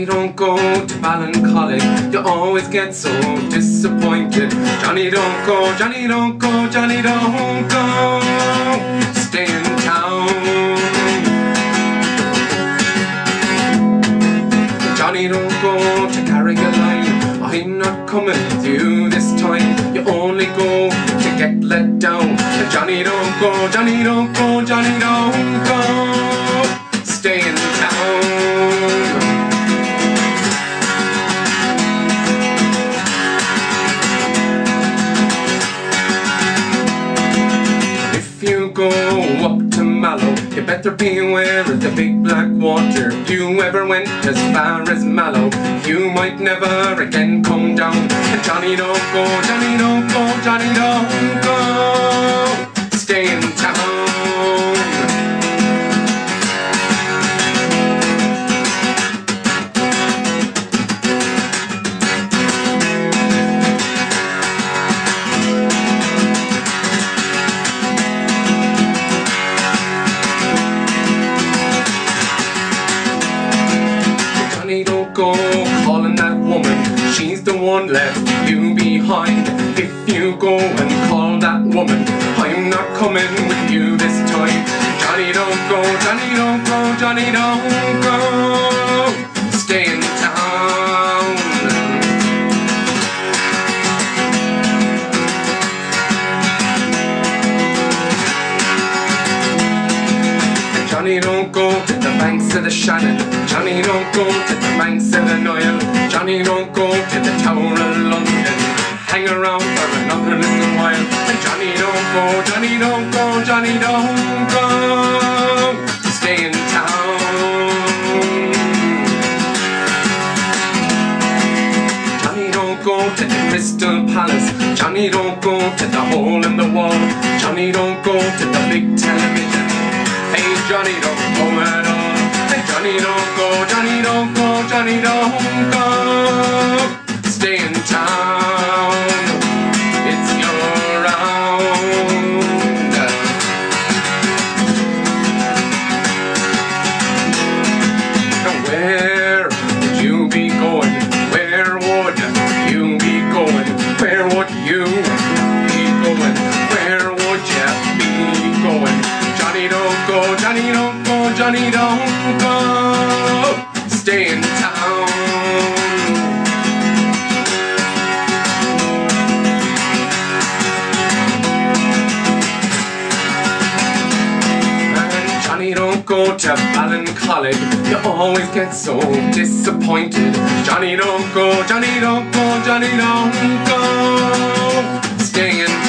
don't go to Ballincollig, you always get so disappointed. Johnny don't go, Johnny don't go, Johnny don't go, stay in town. Johnny don't go to Carrigaline, I'm not coming with you this time. You only go to get let down. Johnny don't go, Johnny don't go, Johnny don't go, stay in town. If you go up to Mallow, you better beware of the big black water. If you ever went as far as Mallow, you might never again come down. And Johnny don't go, Johnny don't go, Johnny don't go, stay in town. Johnny don't go calling that woman, she's the one left you behind. If you go and call that woman, I'm not coming with you this time. Johnny don't go, Johnny don't go, Johnny don't go, stay in town. Johnny don't go to the banks of the Shannon, Johnny don't go to the banks of the Nile, Johnny don't go to the Tower of London, hang around for another little while. And Johnny don't go, Johnny don't go, Johnny don't go, stay in town. Johnny don't go to the Crystal Palace, Johnny don't go to the hole in the wall, Johnny don't go to the big television. Hey, Johnny don't go at all. Hey, Johnny don't go, Johnny don't go, Johnny don't go, stay in town. It's your round. Now where would you be going? Where would you be going? Where would you be going? Where would you be going? Johnny don't go, Johnny don't go, Johnny don't go, stay in town. And Johnny don't go to Ballincollig, you always get so disappointed. Johnny don't go, Johnny don't go, Johnny don't go, stay in town.